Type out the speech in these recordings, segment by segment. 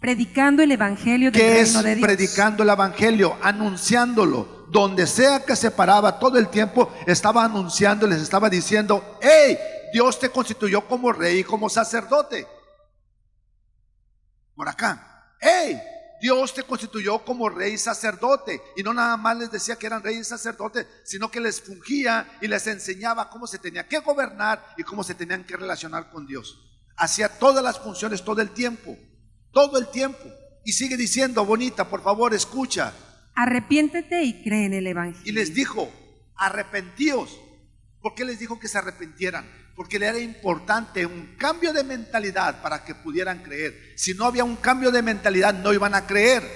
predicando el evangelio del ¿Qué es reino de Dios. predicando el evangelio? Anunciándolo. Donde sea que se paraba, todo el tiempo estaba anunciando, les estaba diciendo: hey, Dios te constituyó como rey y como sacerdote. Por acá: hey, Dios te constituyó como rey y sacerdote. Y no nada más les decía que eran rey y sacerdote, sino que les fungía y les enseñaba cómo se tenía que gobernar y cómo se tenían que relacionar con Dios. Hacía todas las funciones todo el tiempo. Todo el tiempo. Y sigue diciendo: bonita, por favor, escucha. Arrepiéntete y cree en el evangelio. Y les dijo: arrepentíos. ¿Por qué les dijo que se arrepintieran? Porque le era importante un cambio de mentalidad para que pudieran creer. Si no había un cambio de mentalidad, no iban a creer.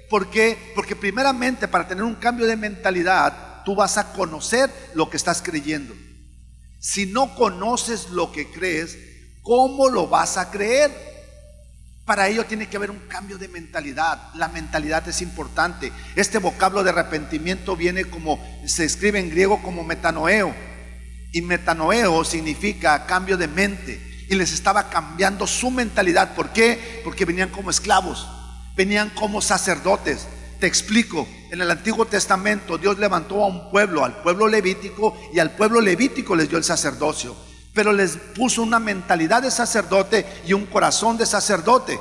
¿Por qué? Porque primeramente, para tener un cambio de mentalidad, tú vas a conocer lo que estás creyendo. Si no conoces lo que crees, ¿cómo lo vas a creer? Para ello tiene que haber un cambio de mentalidad. La mentalidad es importante. Este vocablo de arrepentimiento viene como, se escribe en griego como metanoeo. Y metanoeo significa cambio de mente. Y les estaba cambiando su mentalidad. ¿Por qué? Porque venían como esclavos, venían como sacerdotes. Te explico. En el Antiguo Testamento Dios levantó a un pueblo, al pueblo levítico, y al pueblo levítico les dio el sacerdocio, pero les puso una mentalidad de sacerdote y un corazón de sacerdote.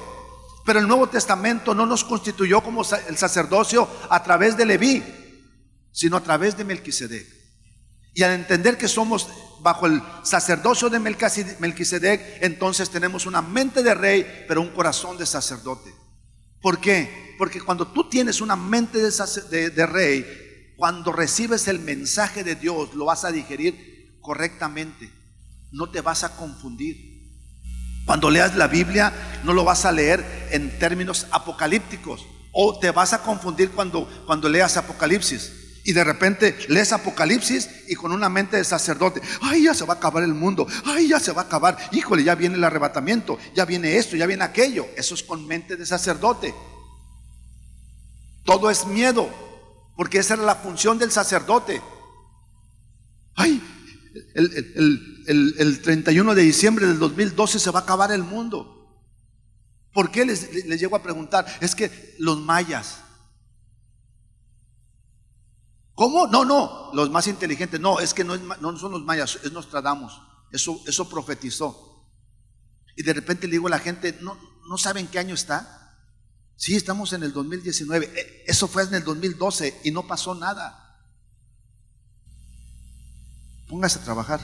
Pero el Nuevo Testamento no nos constituyó como el sacerdocio a través de Leví, sino a través de Melquisedec. Y al entender que somos bajo el sacerdocio de Melquisedec, entonces tenemos una mente de rey, pero un corazón de sacerdote. ¿Por qué? Porque cuando tú tienes una mente de rey, cuando recibes el mensaje de Dios, lo vas a digerir correctamente. No te vas a confundir. Cuando leas la Biblia, no lo vas a leer en términos apocalípticos, o te vas a confundir cuando leas Apocalipsis. Y de repente lees Apocalipsis y con una mente de sacerdote: ay, ya se va a acabar el mundo, ay, ya se va a acabar, híjole, ya viene el arrebatamiento, ya viene esto, ya viene aquello. Eso es con mente de sacerdote. Todo es miedo, porque esa era la función del sacerdote. Ay, el 31 de diciembre del 2012 se va a acabar el mundo. ¿Por qué? Les llego a preguntar. Es que los mayas. ¿Cómo? No, los más inteligentes. No, es que no son los mayas, es Nostradamus. Eso profetizó. Y de repente le digo a la gente: ¿no saben qué año está? Sí, estamos en el 2019. Eso fue en el 2012 y no pasó nada. Póngase a trabajar.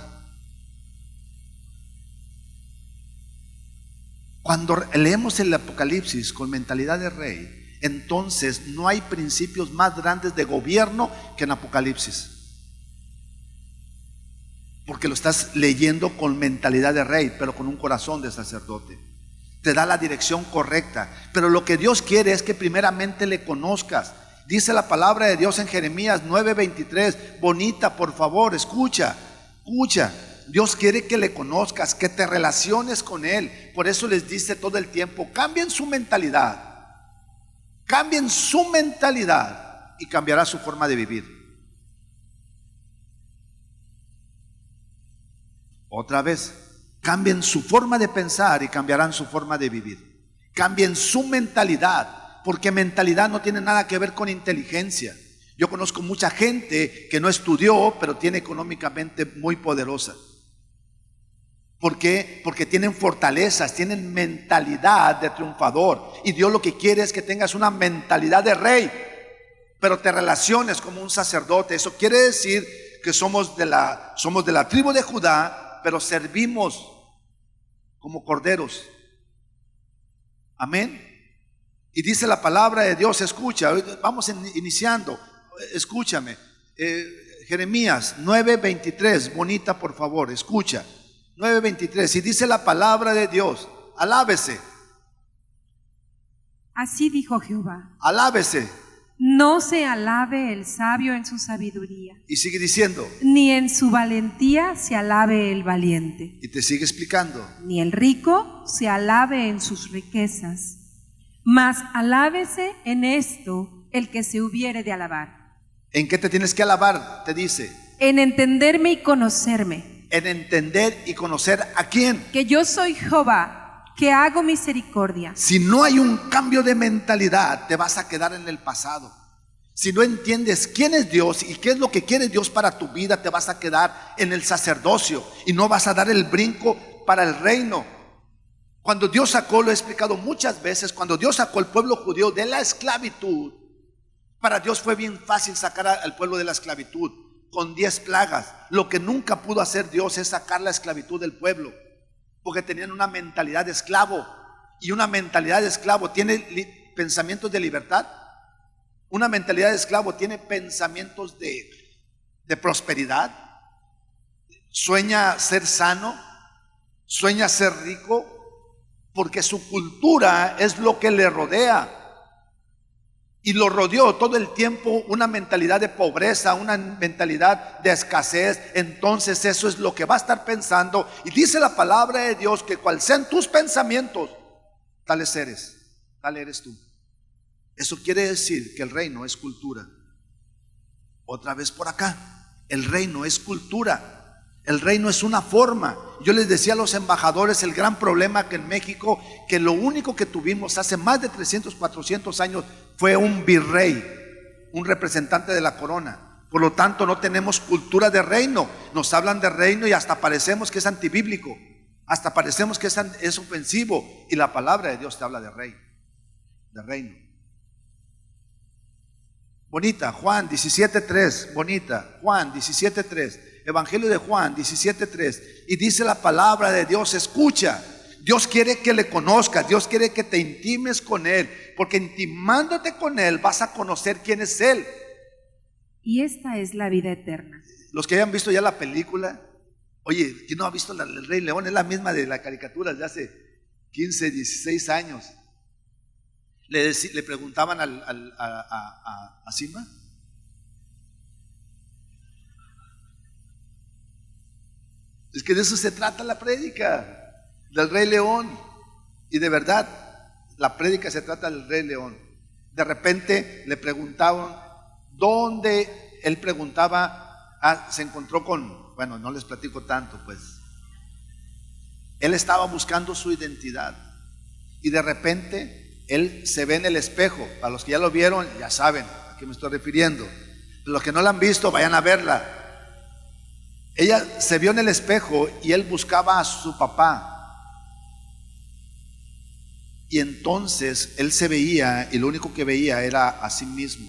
Cuando leemos el Apocalipsis con mentalidad de rey, entonces no hay principios más grandes de gobierno que en Apocalipsis, porque lo estás leyendo con mentalidad de rey, pero con un corazón de sacerdote. Te da la dirección correcta. Pero lo que Dios quiere es que primeramente le conozcas. Dice la palabra de Dios en Jeremías 9:23. Bonita, por favor, escucha. Dios quiere que le conozcas, que te relaciones con Él. Por eso les dice todo el tiempo: cambien su mentalidad. Cambien su mentalidad y cambiará su forma de vivir. Otra vez, cambien su forma de pensar y cambiarán su forma de vivir. Cambien su mentalidad, porque mentalidad no tiene nada que ver con inteligencia. Yo conozco mucha gente que no estudió, pero tiene económicamente muy poderosa. ¿Por qué? Porque tienen fortalezas, tienen mentalidad de triunfador. Y Dios lo que quiere es que tengas una mentalidad de rey, pero te relaciones como un sacerdote. Eso quiere decir que somos de la tribu de Judá, pero servimos como corderos. Amén. Y dice la palabra de Dios, escucha, vamos iniciando, escúchame. Jeremías 9:23, bonita, por favor, escucha. 9:23, y dice la palabra de Dios: alábese. Así dijo Jehová: Alábese. no se alabe el sabio en su sabiduría, Y sigue diciendo, ni en su valentía se alabe el valiente, y te sigue explicando, ni el rico se alabe en sus riquezas, mas alábese en esto el que se hubiere de alabar. ¿en qué te tienes que alabar? Te dice, En entenderme y conocerme, en entender y conocer a quién. que yo soy Jehová, que hago misericordia. Si no hay un cambio de mentalidad, te vas a quedar en el pasado. Si no entiendes quién es Dios y qué es lo que quiere Dios para tu vida, te vas a quedar en el sacerdocio y no vas a dar el brinco para el reino. Cuando Dios sacó, lo he explicado muchas veces, cuando Dios sacó al pueblo judío de la esclavitud, para Dios fue bien fácil sacar al pueblo de la esclavitud con 10 plagas. Lo que nunca pudo hacer Dios es sacar la esclavitud del pueblo, porque tenían una mentalidad de esclavo, y una mentalidad de esclavo tiene pensamientos de libertad. Una mentalidad de esclavo tiene pensamientos de prosperidad, sueña ser sano, sueña ser rico, porque su cultura es lo que le rodea. Y lo rodeó todo el tiempo una mentalidad de pobreza, una mentalidad de escasez. Entonces eso es lo que va a estar pensando. Y dice la palabra de Dios que cual sean tus pensamientos, tales eres, tal eres tú. Eso quiere decir que el reino es cultura. Otra vez por acá, el reino es cultura. El reino es una forma. Yo les decía a los embajadores, el gran problema que en México, que lo único que tuvimos hace más de 300, 400 años fue un virrey, un representante de la corona. Por lo tanto, no tenemos cultura de reino. Nos hablan de reino y hasta parecemos que es antibíblico, hasta parecemos que es ofensivo. Y la palabra de Dios te habla de rey, de reino. Bonita, Juan 17:3, bonita, Juan 17:3, Evangelio de Juan 17:3. Y dice la palabra de Dios, escucha, Dios quiere que le conozcas, Dios quiere que te intimes con Él, porque intimándote con Él vas a conocer quién es Él. Y esta es la vida eterna. Los que hayan visto ya la película, oye, ¿quién no ha visto El Rey León? Es la misma de la caricatura de hace 15, 16 años. Le preguntaban a Simba. Es que de eso se trata la prédica del Rey León. Y de verdad, la prédica se trata del Rey León. De repente le preguntaban dónde. Él preguntaba, se encontró con, bueno, no les platico tanto, pues. Él estaba buscando su identidad. Y de repente él se ve en el espejo. Para los que ya lo vieron, ya saben a qué me estoy refiriendo. Los que no la han visto, vayan a verla. Ella se vio en el espejo y él buscaba a su papá. Y entonces él se veía y lo único que veía era a sí mismo.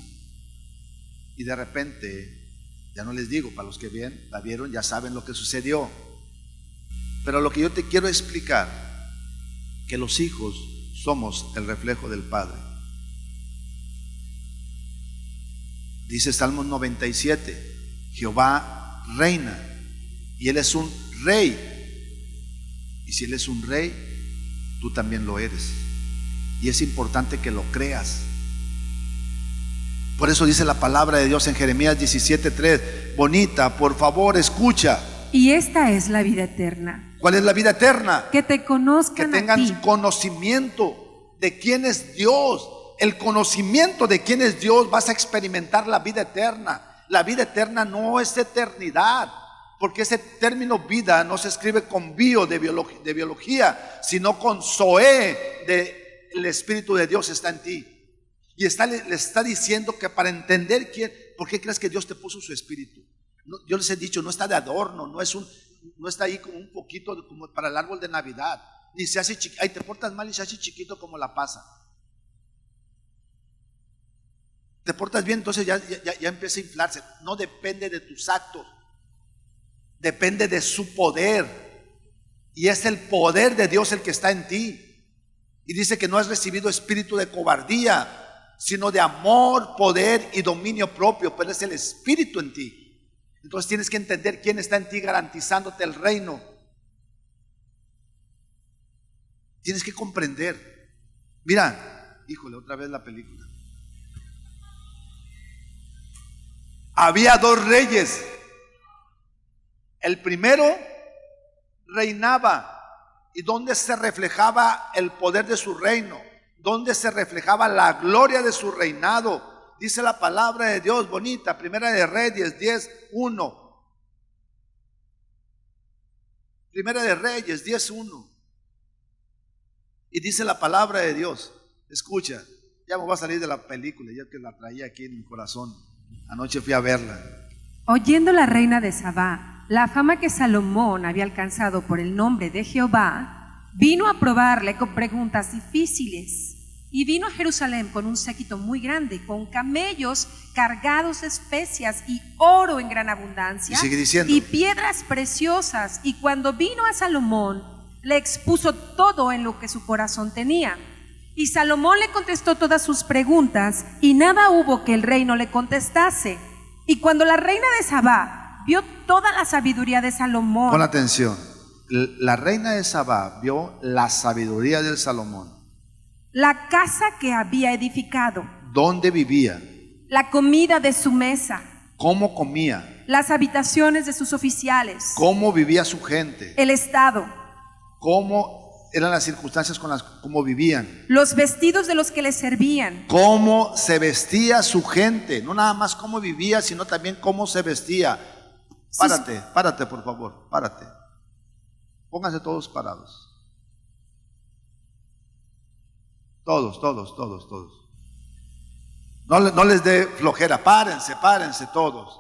Y de repente, ya no les digo, para los que la vieron ya saben lo que sucedió. Pero lo que yo te quiero explicar, que los hijos somos el reflejo del Padre. Dice Salmos 97, Jehová reina y Él es un rey. Y si Él es un rey, tú también lo eres. Y es importante que lo creas. Por eso dice la palabra de Dios en Jeremías 17:3, bonita, por favor, escucha. Y esta es la vida eterna. ¿Cuál es la vida eterna? Que te conozcan, que tengan a ti. Conocimiento de quién es Dios. El conocimiento de quién es Dios, vas a experimentar la vida eterna. La vida eterna no es eternidad, porque ese término vida no se escribe con bio de biología, sino con zoe, el Espíritu de Dios está en ti. Y le está diciendo que para entender quién, ¿por qué crees que Dios te puso su Espíritu? No, yo les he dicho, no está de adorno, no está ahí como un poquito como para el árbol de Navidad, ni se hace chiquito, ay, te portas mal y se hace chiquito como la pasa. Te portas bien, entonces ya empieza a inflarse. No depende de tus actos, depende de su poder. Y es el poder de Dios el que está en ti. Y dice que no has recibido espíritu de cobardía, sino de amor, poder y dominio propio. Pero es el Espíritu en ti. Entonces tienes que entender quién está en ti garantizándote el reino. Tienes que comprender. Mira, híjole, otra vez la película. Había dos reyes. El primero reinaba. ¿Y dónde se reflejaba el poder de su reino? ¿Dónde se reflejaba la gloria de su reinado? Dice la palabra de Dios bonita, Primera de Reyes 10:1. Primera de Reyes 10:1. Y dice la palabra de Dios, escucha, ya me voy a salir de la película, ya que la traía aquí en mi corazón. Anoche fui a verla. Oyendo la reina de Sabá la fama que Salomón había alcanzado por el nombre de Jehová, vino a probarle con preguntas difíciles. Y vino a Jerusalén con un séquito muy grande, con camellos cargados de especias y oro en gran abundancia, Y sigue diciendo. y piedras preciosas. Y cuando vino a Salomón, le expuso todo en lo que su corazón tenía. Y Salomón le contestó todas sus preguntas, y nada hubo que el rey no le contestase. Y cuando la reina de Sabá vio toda la sabiduría de Salomón, Pon atención, la reina de Sabá vio la sabiduría del Salomón. la casa que había edificado, ¿Dónde vivía? la comida de su mesa, ¿Cómo comía? las habitaciones de sus oficiales, ¿Cómo vivía su gente? el estado, ¿Cómo eran las circunstancias con las cómo vivían? los vestidos de los que le servían, ¿Cómo se vestía su gente? No nada más cómo vivía, sino también cómo se vestía. Párate por favor, párate. Pónganse todos parados. Todos. No les dé flojera, párense todos.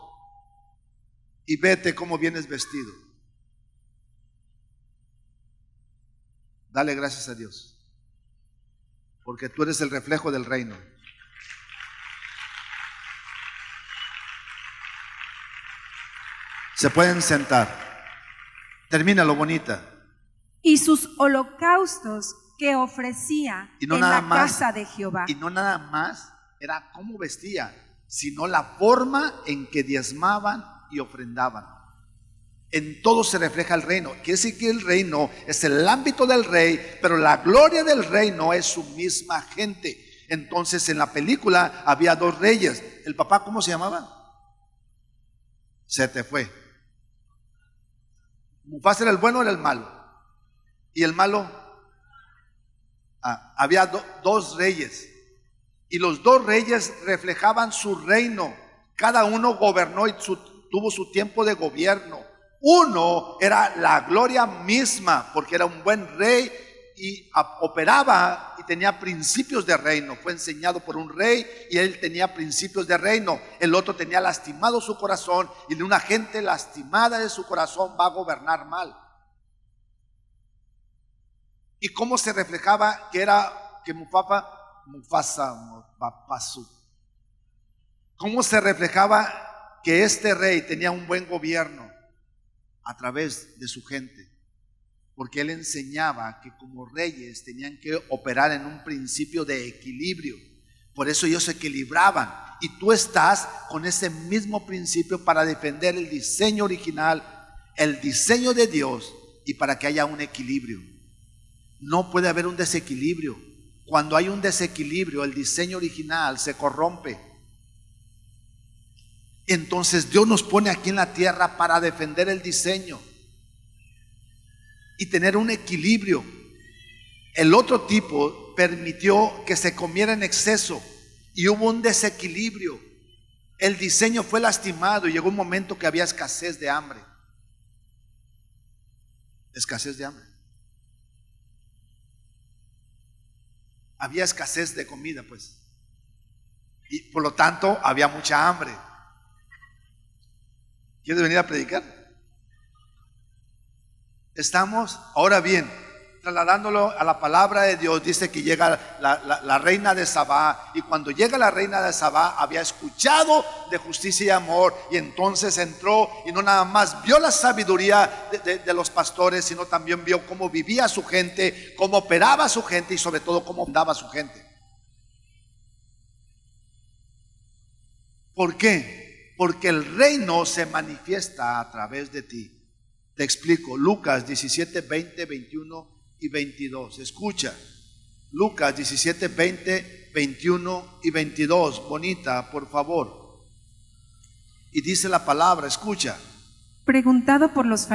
Y vete cómo vienes vestido. Dale gracias a Dios, porque tú eres el reflejo del reino. Se pueden sentar. Termina lo bonita. y sus holocaustos que ofrecía Y no en nada la más. casa de Jehová. Y no nada más era cómo vestía, sino la forma en que diezmaban y ofrendaban. En todo se refleja el reino. Quiere decir que el reino es el ámbito del rey, pero la gloria del reino es su misma gente. Entonces en la película había dos reyes. ¿El papá cómo se llamaba? Se te fue. ¿Mufasa era el bueno o era el malo? ¿Y el malo? Había dos reyes. Y los dos reyes reflejaban su reino. Cada uno gobernó y tuvo su tiempo de gobierno. Uno era la gloria misma, porque era un buen rey y operaba y tenía principios de reino. Fue enseñado por un rey y él tenía principios de reino. El otro tenía lastimado su corazón, y de una gente lastimada de su corazón va a gobernar mal. ¿Y cómo se reflejaba que Mufasa, cómo se reflejaba que este rey tenía un buen gobierno? A través de su gente, porque él enseñaba que como reyes tenían que operar en un principio de equilibrio. Por eso ellos se equilibraban, y tú estás con ese mismo principio para defender el diseño original, el diseño de Dios, y para que haya un equilibrio. No puede haber un desequilibrio. Cuando hay un desequilibrio, el diseño original se corrompe. Entonces Dios nos pone aquí en la tierra para defender el diseño y tener un equilibrio. El otro tipo permitió que se comiera en exceso y hubo un desequilibrio. El diseño fue lastimado y llegó un momento que había escasez de hambre. Escasez de hambre. Había escasez de comida, pues. Y por lo tanto había mucha hambre. ¿Quieres venir a predicar? Estamos, ahora bien, trasladándolo a la palabra de Dios. Dice que llega la reina de Sabá, y cuando llega la reina de Sabá había escuchado de justicia y amor, y entonces entró y no nada más vio la sabiduría de los pastores, sino también vio cómo vivía su gente, cómo operaba su gente, y sobre todo cómo andaba su gente. ¿Por qué? Porque el reino se manifiesta a través de ti. Te explico. Lucas 17, 20, 21 y 22. Escucha. Lucas 17, 20, 21 y 22. Bonita, por favor. Y dice la palabra, escucha. Preguntado por los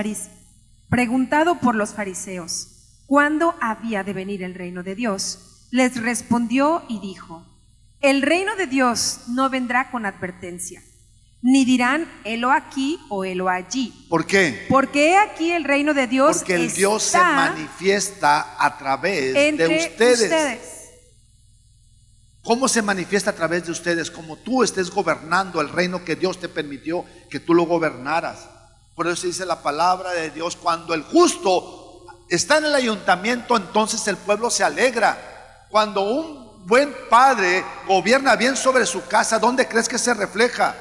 fariseos, ¿cuándo había de venir el reino de Dios? Les respondió y dijo: el reino de Dios no vendrá con advertencia, ni dirán helo aquí o helo allí. ¿Por qué? Porque he aquí el reino de Dios Porque el Dios se está manifiesta a través entre de ustedes. ustedes. ¿Cómo se manifiesta a través de ustedes? Como tú estés gobernando el reino que Dios te permitió que tú lo gobernaras. Por eso dice la palabra de Dios: cuando el justo está en el ayuntamiento, entonces el pueblo se alegra. Cuando un buen padre gobierna bien sobre su casa, ¿dónde crees que se refleja?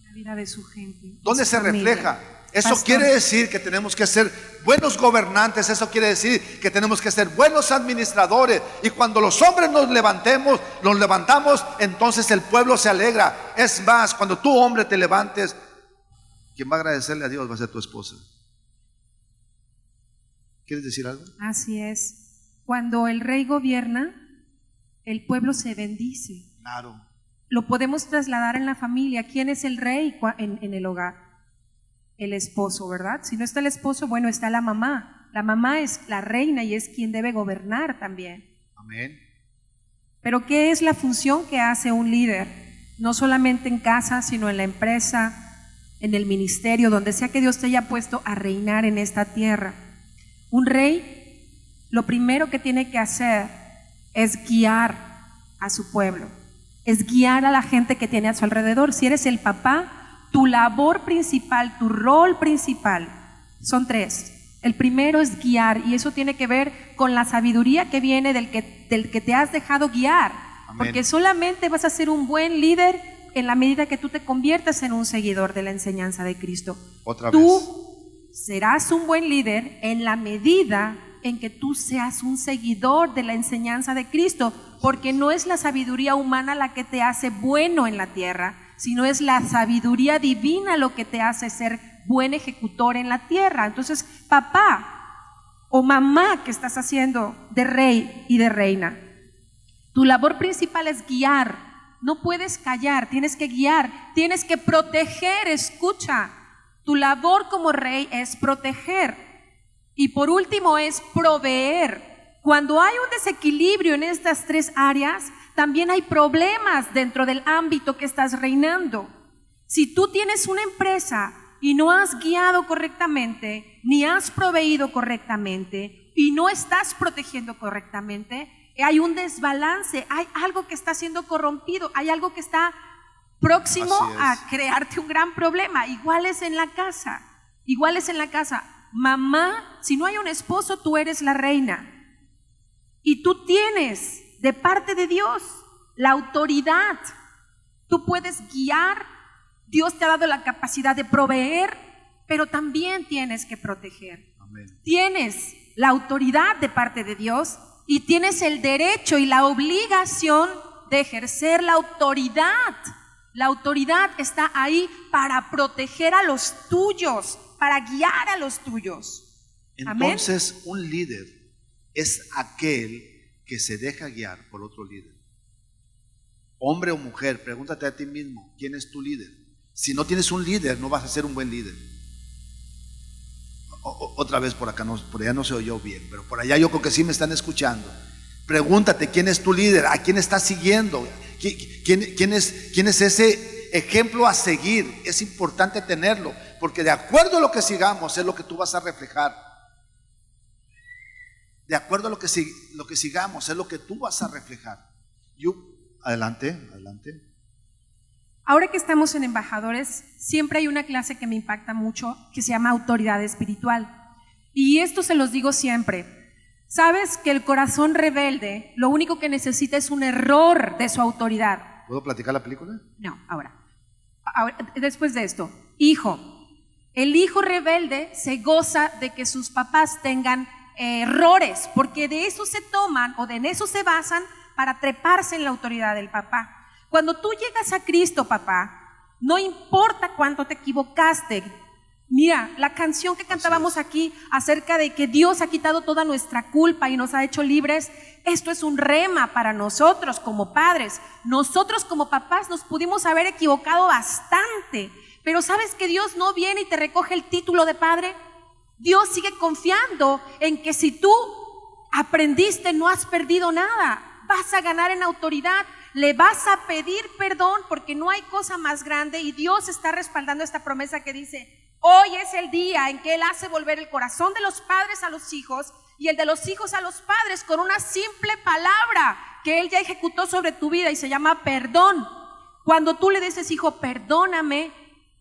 La vida de su gente. ¿Dónde su se familia. refleja? Eso Pastor, quiere decir que tenemos que ser buenos gobernantes. Eso quiere decir que tenemos que ser buenos administradores. Y cuando los hombres nos levantamos, entonces el pueblo se alegra. Es más, cuando tú, hombre, te levantes, quien va a agradecerle a Dios va a ser tu esposa. ¿Quieres decir algo? así es. Cuando el rey gobierna, el pueblo se bendice. Claro. Lo podemos trasladar en la familia. ¿Quién es el rey en el hogar? El esposo, ¿verdad? Si no está el esposo, bueno, está la mamá. La mamá es la reina y es quien debe gobernar también. Amén. Pero ¿qué es la función que hace un líder? No solamente en casa, sino en la empresa, en el ministerio, donde sea que Dios te haya puesto a reinar en esta tierra. Un rey, lo primero que tiene que hacer es guiar a su pueblo, es guiar a la gente que tiene a su alrededor. Si eres el papá, tu labor principal, tu rol principal, son tres. El primero es guiar, y eso tiene que ver con la sabiduría que viene del que te has dejado guiar. Amén. Porque solamente vas a ser un buen líder en la medida que tú te conviertas en un seguidor de la enseñanza de Cristo. Otra vez. Tú serás un buen líder en la medida en que tú seas un seguidor de la enseñanza de Cristo, porque no es la sabiduría humana la que te hace bueno en la tierra, sino es la sabiduría divina lo que te hace ser buen ejecutor en la tierra. Entonces, papá o mamá que estás haciendo de rey y de reina, tu labor principal es guiar. No puedes callar, tienes que guiar, tienes que proteger. Escucha, tu labor como rey es proteger. Y por último es proveer. Cuando hay un desequilibrio en estas tres áreas, también hay problemas dentro del ámbito que estás reinando. Si tú tienes una empresa y no has guiado correctamente, ni has proveído correctamente, y no estás protegiendo correctamente, hay un desbalance, hay algo que está siendo corrompido, hay algo que está próximo a crearte un gran problema. Igual es en la casa, igual es en la casa. Mamá, si no hay un esposo, tú eres la reina. Y tú tienes de parte de Dios la autoridad. Tú puedes guiar. Dios te ha dado la capacidad de proveer, pero también tienes que proteger. Amén. Tienes la autoridad de parte de Dios y tienes el derecho y la obligación de ejercer la autoridad. La autoridad está ahí para proteger a los tuyos, para guiar a los tuyos. Entonces, Amén. un líder es aquel que se deja guiar por otro líder. Hombre o mujer, pregúntate a ti mismo, ¿quién es tu líder? Si no tienes un líder, no vas a ser un buen líder. Otra vez por acá, por allá no se oyó bien, pero por allá yo creo que sí me están escuchando. Pregúntate, ¿quién es tu líder? ¿A quién estás siguiendo? ¿Quién es ese ejemplo a seguir? Es importante tenerlo, porque de acuerdo a lo que sigamos es lo que tú vas a reflejar. De acuerdo a lo que sigamos es lo que tú vas a reflejar. Adelante. Ahora que estamos en embajadores, siempre hay una clase que me impacta mucho que se llama autoridad espiritual. Y esto se los digo siempre. Sabes que el corazón rebelde lo único que necesita es un error de su autoridad. ¿Puedo platicar la película? No, ahora, después de esto, hijo. El hijo rebelde se goza de que sus papás tengan errores, porque de eso se toman o en eso se basan para treparse en la autoridad del papá. Cuando tú llegas a Cristo, papá, no importa cuánto te equivocaste. Mira, la canción que cantábamos aquí acerca de que Dios ha quitado toda nuestra culpa y nos ha hecho libres, esto es un rema para nosotros como padres. Nosotros como papás nos pudimos haber equivocado bastante, pero ¿sabes que Dios no viene y te recoge el título de padre? Dios sigue confiando en que si tú aprendiste, no has perdido nada. Vas a ganar en autoridad. le vas a pedir perdón porque no hay cosa más grande, y Dios está respaldando esta promesa que dice: hoy es el día en que Él hace volver el corazón de los padres a los hijos y el de los hijos a los padres, con una simple palabra que Él ya ejecutó sobre tu vida, y se llama perdón. Cuando tú le dices: hijo, perdóname,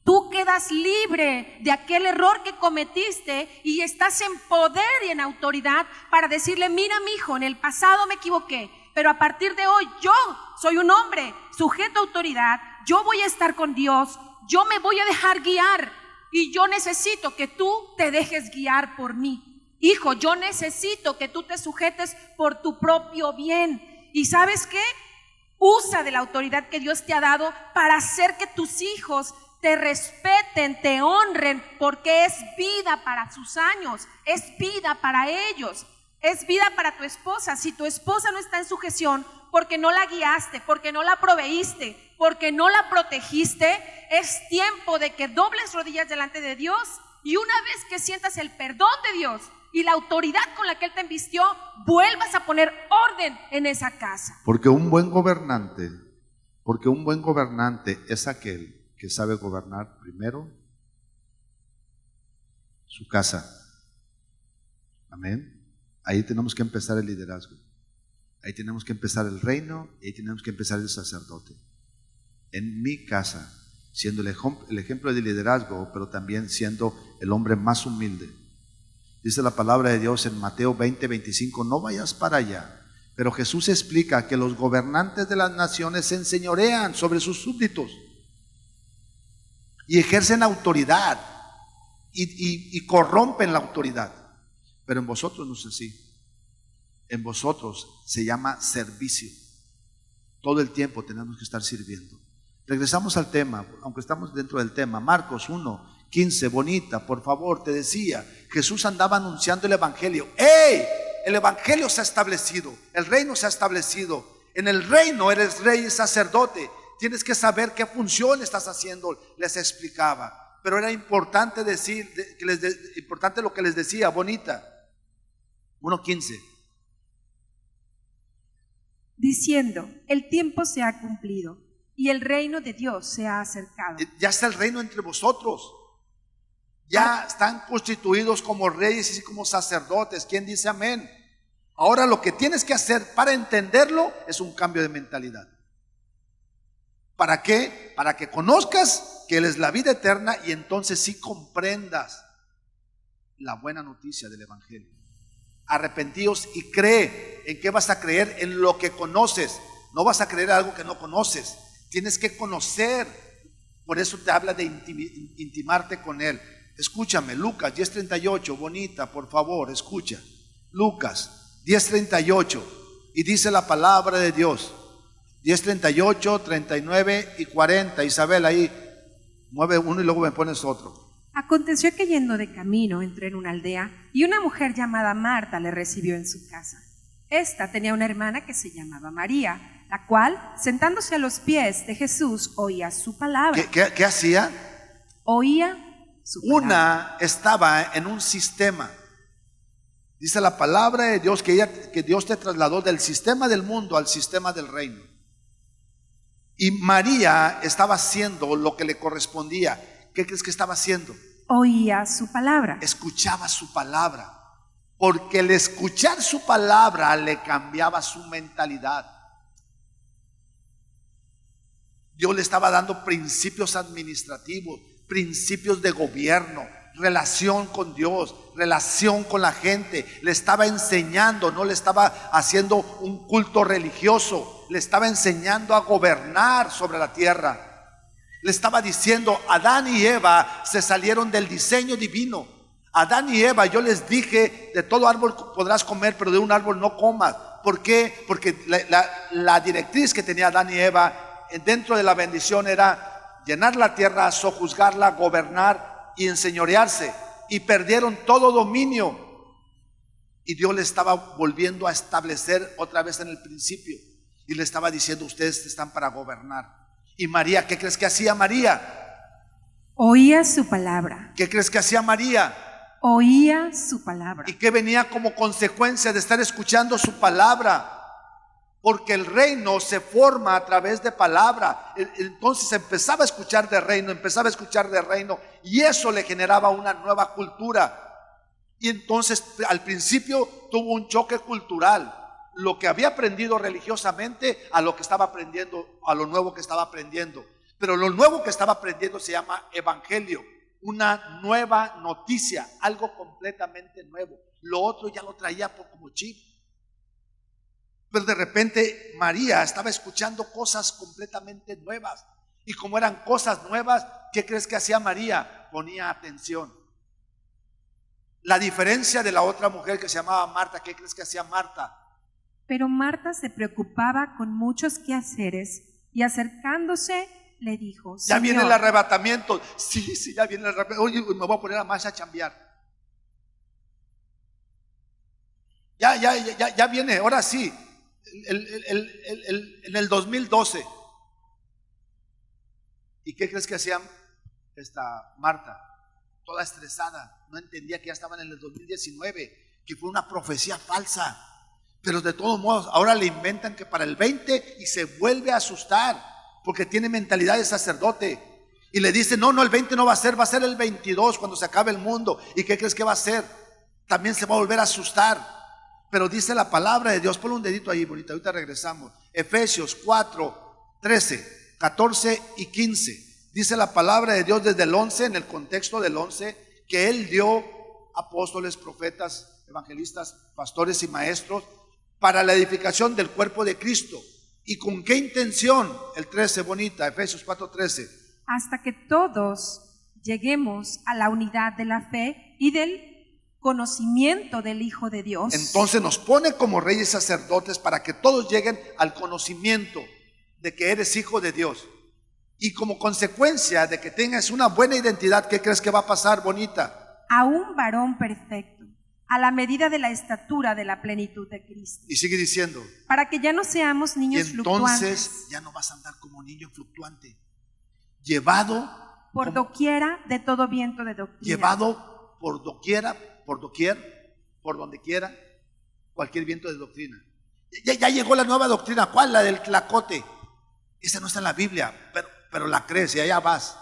tú quedas libre de aquel error que cometiste y estás en poder y en autoridad para decirle: mira, mi hijo, en el pasado me equivoqué, pero a partir de hoy yo soy un hombre sujeto a autoridad, yo voy a estar con Dios, yo me voy a dejar guiar, y yo necesito que tú te dejes guiar por mí. Hijo, yo necesito que tú te sujetes por tu propio bien. ¿Y sabes qué? Usa de la autoridad que Dios te ha dado para hacer que tus hijos te respeten, te honren, porque es vida para sus años, es vida para ellos, es vida para tu esposa. Si tu esposa no está en sujeción porque no la guiaste, porque no la proveíste, porque no la protegiste, es tiempo de que dobles rodillas delante de Dios, y una vez que sientas el perdón de Dios y la autoridad con la que Él te invistió, vuelvas a poner orden en esa casa. Porque un buen gobernante es aquel que sabe gobernar primero su casa. Amén. Ahí tenemos que empezar el liderazgo. Ahí tenemos que empezar el reino, y ahí tenemos que empezar el sacerdote. En mi casa, siendo el ejemplo de liderazgo, pero también siendo el hombre más humilde. Dice la palabra de Dios en Mateo 20:25: no vayas para allá. Pero Jesús explica que los gobernantes de las naciones se enseñorean sobre sus súbditos y ejercen autoridad y corrompen la autoridad. Pero en vosotros no es así. En vosotros se llama servicio. Todo el tiempo tenemos que estar sirviendo. Regresamos al tema, aunque estamos dentro del tema. Marcos 1:15, Bonita, por favor, te decía, Jesús andaba anunciando el evangelio. ¡Ey! El evangelio se ha establecido, el reino se ha establecido. En el reino eres rey y sacerdote. Tienes que saber qué función estás haciendo, les explicaba. Pero era importante decir, importante lo que les decía, Bonita. 1:15. Diciendo: el tiempo se ha cumplido y el reino de Dios se ha acercado. Ya está el reino entre vosotros. Ya están constituidos como reyes y como sacerdotes. ¿Quién dice amén? Ahora lo que tienes que hacer para entenderlo es un cambio de mentalidad. ¿Para qué? Para que conozcas que Él es la vida eterna, y entonces sí comprendas la buena noticia del evangelio. Arrepentíos y cree. ¿En qué vas a creer? En lo que conoces. No vas a creer algo que no conoces. Tienes que conocer. Por eso te habla de intimarte con Él. Escúchame, Lucas 10:38, Bonita, por favor, escucha. Lucas 10:38, y dice la palabra de Dios. 10:38, 39 y 40. Isabel, ahí mueve uno y luego me pones otro. Aconteció que yendo de camino entró en una aldea, y una mujer llamada Marta le recibió en su casa. Esta tenía una hermana que se llamaba María, la cual, sentándose a los pies de Jesús, oía su palabra. ¿Qué hacía? Oía su palabra. Una estaba en un sistema. Dice la palabra de Dios que Dios te trasladó del sistema del mundo al sistema del reino. Y María estaba haciendo lo que le correspondía. ¿Qué crees que estaba haciendo? Oía su palabra. Escuchaba su palabra. Porque el escuchar su palabra le cambiaba su mentalidad. Dios le estaba dando principios administrativos, principios de gobierno, relación con Dios, relación con la gente. Le estaba enseñando, no le estaba haciendo un culto religioso, le estaba enseñando a gobernar sobre la tierra. Le estaba diciendo: Adán y Eva se salieron del diseño divino. Adán y Eva, yo les dije: de todo árbol podrás comer, pero de un árbol no comas. ¿Por qué? Porque la directriz que tenía Adán y Eva dentro de la bendición era llenar la tierra, sojuzgarla, gobernar y enseñorearse. Y perdieron todo dominio. Y Dios le estaba volviendo a establecer otra vez en el principio. Y le estaba diciendo: ustedes están para gobernar. Y María, ¿qué crees que hacía María? Oía su palabra. ¿Qué crees que hacía María? Oía su palabra. ¿Y qué venía como consecuencia de estar escuchando su palabra? porque el reino se forma a través de palabra. Entonces empezaba a escuchar de reino, y eso le generaba una nueva cultura. Y entonces al principio tuvo un choque cultural, lo que había aprendido religiosamente a lo que estaba aprendiendo, a lo nuevo que estaba aprendiendo. Pero lo nuevo que estaba aprendiendo se llama evangelio, una nueva noticia, algo completamente nuevo. Lo otro ya lo traía como chip. Pero de repente María estaba escuchando cosas completamente nuevas. Y como eran cosas nuevas, ¿qué crees que hacía María? Ponía atención. La diferencia de la otra mujer que se llamaba Marta, ¿qué crees que hacía Marta? Pero Marta se preocupaba con muchos quehaceres y acercándose le dijo: Ya viene el Señor, arrebatamiento. Sí, ya viene el arrebatamiento. Oye, me voy a poner a más a chambear. Ya viene, ahora sí. En el 2012. ¿Y qué crees que hacía esta Marta? Toda estresada, no entendía que ya estaban en el 2019, que fue una profecía falsa. Pero de todos modos, ahora le inventan que para el 20 y se vuelve a asustar, porque tiene mentalidad de sacerdote. Y le dice, no, el 20 no va a ser el 22 cuando se acabe el mundo. ¿Y qué crees que va a hacer? También se va a volver a asustar. Pero dice la palabra de Dios, ponle un dedito ahí, bonita, ahorita regresamos. Efesios 4, 13, 14 y 15. Dice la palabra de Dios desde el 11, en el contexto del 11, que Él dio apóstoles, profetas, evangelistas, pastores y maestros para la edificación del cuerpo de Cristo. ¿Y con qué intención? El 13, bonita, Efesios 4, 13. Hasta que todos lleguemos a la unidad de la fe y del conocimiento del Hijo de Dios. Entonces nos pone como reyes sacerdotes para que todos lleguen al conocimiento de que eres hijo de Dios. Y como consecuencia de que tengas una buena identidad, ¿qué crees que va a pasar, bonita? A un varón perfecto, a la medida de la estatura de la plenitud de Cristo. Y sigue diciendo, para que ya no seamos niños y entonces fluctuantes, ya no vas a andar como niño fluctuante, llevado por doquiera de todo viento de doctrina, llevado por donde quiera, cualquier viento de doctrina. Ya llegó la nueva doctrina. ¿Cuál? La del tlacote. Esa no está en la Biblia, pero la crees y allá vas.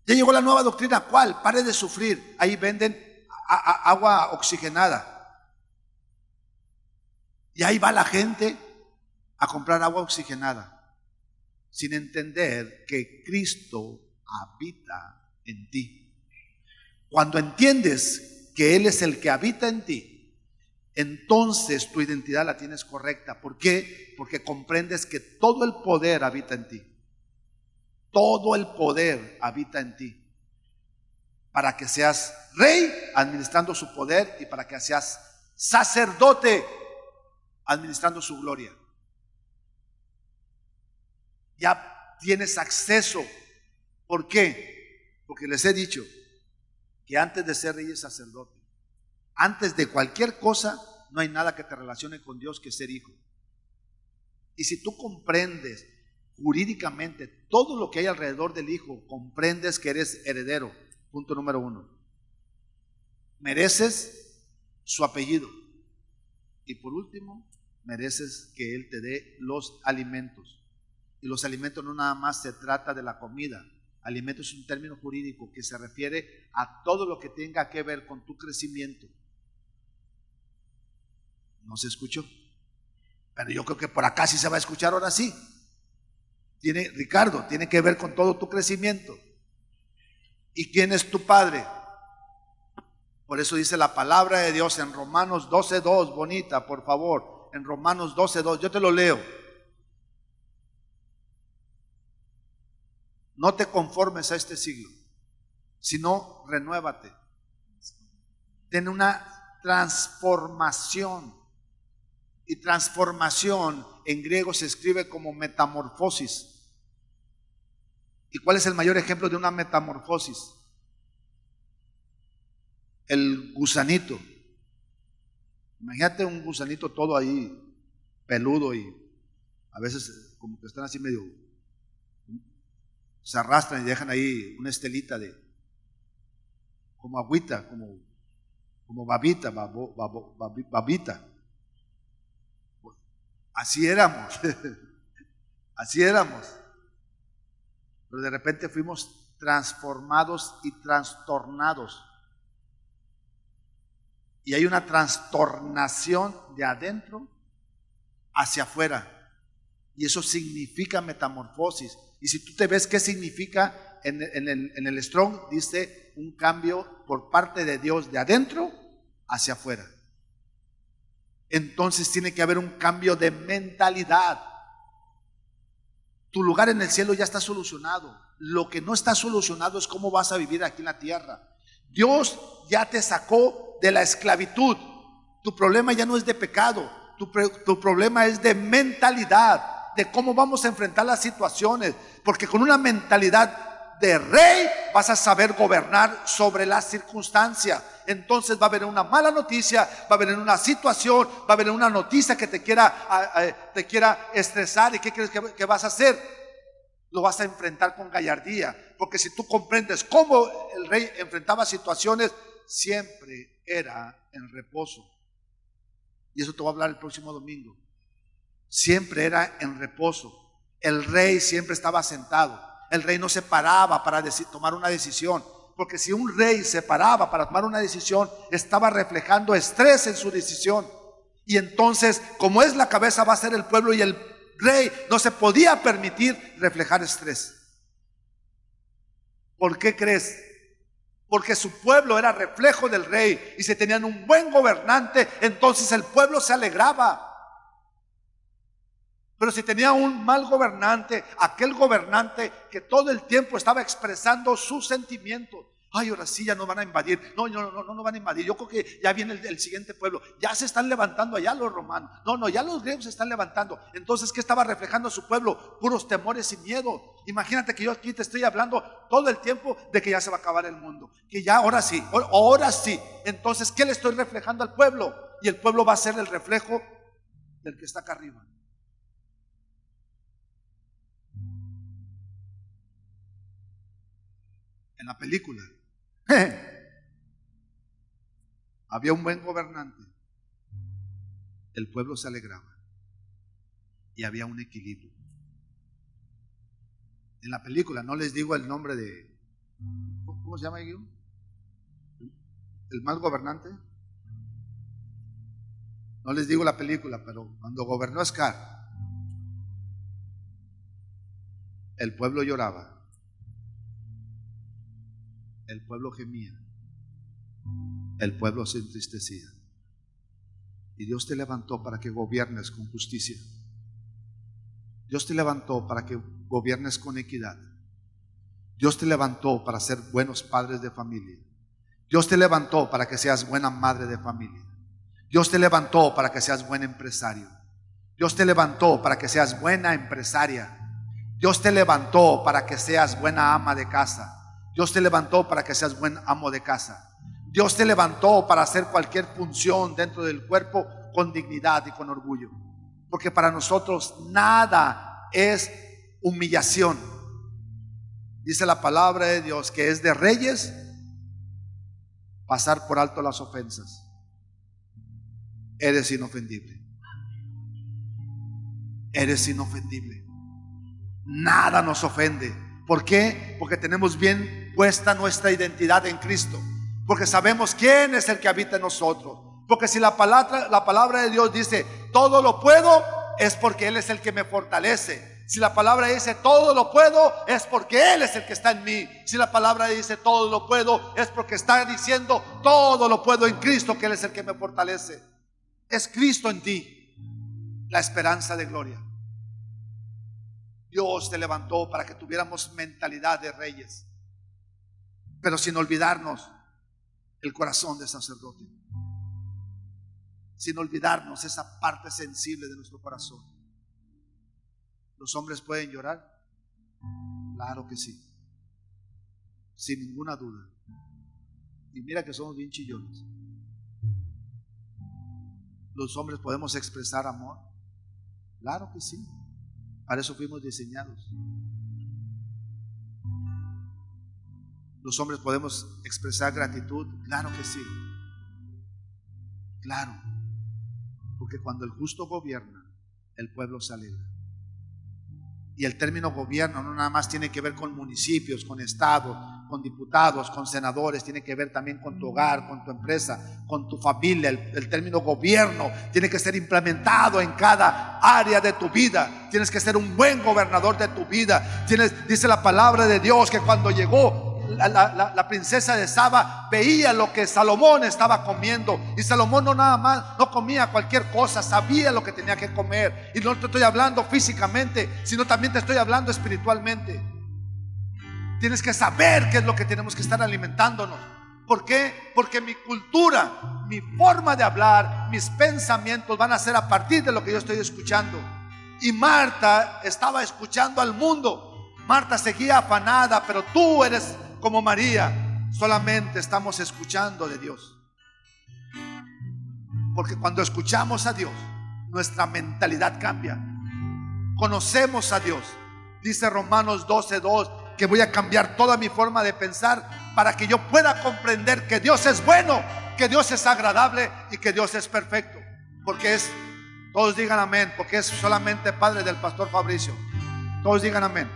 Ya llegó la nueva doctrina. ¿Cuál? Pare de sufrir. Ahí venden agua oxigenada. Y ahí va la gente a comprar agua oxigenada, sin entender que Cristo habita en ti. Cuando entiendes que Él es el que habita en ti, entonces tu identidad la tienes correcta. ¿Por qué? Porque comprendes que todo el poder habita en ti. Todo el poder habita en ti. Para que seas rey administrando su poder y para que seas sacerdote administrando su gloria. Ya tienes acceso. ¿Por qué? Porque les he dicho que antes de ser rey y sacerdote, antes de cualquier cosa, no hay nada que te relacione con Dios que ser hijo. Y si tú comprendes jurídicamente todo lo que hay alrededor del hijo, comprendes que eres heredero. Punto número 1. Mereces su apellido. Y por último, mereces que Él te dé los alimentos. Y los alimentos no nada más se trata de la comida. Alimento es un término jurídico que se refiere a todo lo que tenga que ver con tu crecimiento. ¿No se escuchó? Pero yo creo que por acá sí se va a escuchar, ahora sí. Ricardo, tiene que ver con todo tu crecimiento. ¿Y quién es tu padre? Por eso dice la palabra de Dios en Romanos 12:2, bonita, por favor. En Romanos 12:2, yo te lo leo. No te conformes a este siglo, sino renuévate. Ten una transformación. Y transformación en griego se escribe como metamorfosis. ¿Y cuál es el mayor ejemplo de una metamorfosis? El gusanito. Imagínate un gusanito todo ahí peludo y a veces como que están así medio, se arrastran y dejan ahí una estelita de como agüita, como babita. Así éramos. Así éramos. Pero de repente fuimos transformados y trastornados. Y hay una trastornación de adentro hacia afuera. Y eso significa metamorfosis. Y si tú te ves qué significa en el Strong, dice un cambio por parte de Dios de adentro hacia afuera. Entonces tiene que haber un cambio de mentalidad. Tu lugar en el cielo ya está solucionado. Lo que no está solucionado es cómo vas a vivir aquí en la tierra. Dios ya te sacó de la esclavitud. Tu problema ya no es de pecado. Tu problema es de mentalidad, de cómo vamos a enfrentar las situaciones. Porque con una mentalidad de rey vas a saber gobernar sobre las circunstancias. Entonces va a haber una mala noticia, va a haber una situación, va a haber una noticia que te quiera estresar. ¿Y qué crees que vas a hacer? Lo vas a enfrentar con gallardía. Porque si tú comprendes cómo el rey enfrentaba situaciones, siempre era en reposo. Y eso te voy a hablar el próximo domingo. Siempre era en reposo. El rey siempre estaba sentado. El rey no se paraba para tomar una decisión. Porque si un rey se paraba para tomar una decisión, estaba reflejando estrés en su decisión. Y entonces, como es la cabeza, va a ser el pueblo, y el rey no se podía permitir reflejar estrés. ¿Por qué crees? Porque su pueblo era reflejo del rey. Y si tenían un buen gobernante, entonces el pueblo se alegraba. Pero si tenía un mal gobernante, aquel gobernante que todo el tiempo estaba expresando sus sentimientos. Ay, ahora sí ya nos van a invadir. No van a invadir. Yo creo que ya viene el siguiente pueblo. Ya se están levantando allá los romanos. Ya los griegos se están levantando. Entonces, ¿qué estaba reflejando su pueblo? Puros temores y miedo. Imagínate que yo aquí te estoy hablando todo el tiempo de que ya se va a acabar el mundo. Que ya ahora sí. Entonces, ¿qué le estoy reflejando al pueblo? Y el pueblo va a ser el reflejo del que está acá arriba. En la película había un buen gobernante, el pueblo se alegraba y había un equilibrio. En la película, no les digo el nombre de, ¿cómo se llama? El mal gobernante. No les digo la película, pero cuando gobernó Scar, el pueblo lloraba. El pueblo gemía, el pueblo se entristecía. Y Dios te levantó para que gobiernes con justicia. Dios te levantó para que gobiernes con equidad. Dios te levantó para ser buenos padres de familia. Dios te levantó para que seas buena madre de familia. Dios te levantó para que seas buen empresario. Dios te levantó para que seas buena empresaria. Dios te levantó para que seas buena ama de casa. Dios te levantó para que seas buen amo de casa. Dios te levantó para hacer cualquier función dentro del cuerpo con dignidad y con orgullo. Porque para nosotros nada es humillación. Dice la palabra de Dios que es de reyes pasar por alto las ofensas. Eres inofendible. Eres inofendible. Nada nos ofende. ¿Por qué? Porque tenemos bien puesta nuestra identidad en Cristo. Porque sabemos quién es el que habita en nosotros. Porque si la palabra de Dios dice todo lo puedo, es porque Él es el que me fortalece. Si la palabra dice todo lo puedo, es porque Él es el que está en mí. Si la palabra dice todo lo puedo, es porque está diciendo todo lo puedo en Cristo, que Él es el que me fortalece. Es Cristo en ti, la esperanza de gloria. Dios te levantó para que tuviéramos mentalidad de reyes, pero sin olvidarnos el corazón de sacerdote, sin olvidarnos esa parte sensible de nuestro corazón. ¿Los hombres pueden llorar? Claro que sí, sin ninguna duda. Y mira que somos bien chillones. ¿Los hombres podemos expresar amor? Claro que sí. Para eso fuimos diseñados. ¿Los hombres podemos expresar gratitud? Claro que sí. Claro. Porque cuando el justo gobierna, el pueblo se alegra. Y el término gobierno no nada más tiene que ver con municipios, con estados, con diputados, con senadores, tiene que ver también con tu hogar, con tu empresa, con tu familia. El término gobierno tiene que ser implementado en cada área de tu vida. Tienes que ser un buen gobernador de tu vida. Dice la palabra de Dios que cuando llegó la princesa de Saba, veía lo que Salomón estaba comiendo, y Salomón no comía cualquier cosa, sabía lo que tenía que comer. Y no te estoy hablando físicamente, sino también te estoy hablando espiritualmente. Tienes que saber qué es lo que tenemos que estar alimentándonos. ¿Por qué? Porque mi cultura, mi forma de hablar, mis pensamientos van a ser a partir de lo que yo estoy escuchando. Y Marta estaba escuchando al mundo. Marta seguía afanada, pero tú eres como María, solamente estamos escuchando de Dios. Porque cuando escuchamos a Dios, nuestra mentalidad cambia. Conocemos a Dios. Dice Romanos 12:2 que voy a cambiar toda mi forma de pensar para que yo pueda comprender que Dios es bueno, que Dios es agradable y que Dios es perfecto. Porque todos digan amén, porque es solamente padre del pastor Fabricio. Todos digan amén.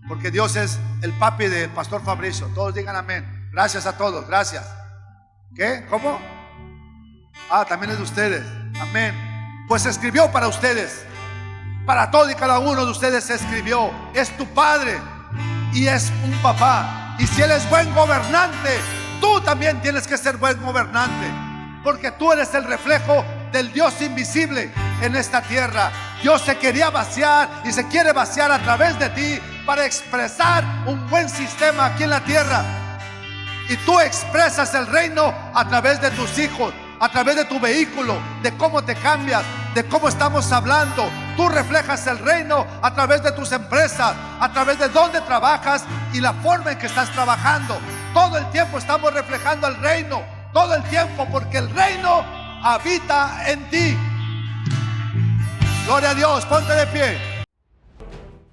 Porque Dios es el papi del pastor Fabricio. Todos digan amén. Gracias a todos, gracias. ¿Qué? ¿Cómo? También es de ustedes. Amén. Pues escribió para ustedes. Para todo y cada uno de ustedes se escribió. Es tu padre y es un papá. Y si él es buen gobernante, tú también tienes que ser buen gobernante. Porque tú eres el reflejo del Dios invisible en esta tierra. Dios se quería vaciar y se quiere vaciar a través de ti para expresar un buen sistema aquí en la tierra. Y tú expresas el reino a través de tus hijos, a través de tu vehículo, de cómo te cambias, de cómo estamos hablando. Tú reflejas el reino a través de tus empresas, a través de dónde trabajas y la forma en que estás trabajando. Todo el tiempo estamos reflejando el reino, todo el tiempo, porque el reino habita en ti. Gloria a Dios, ponte de pie.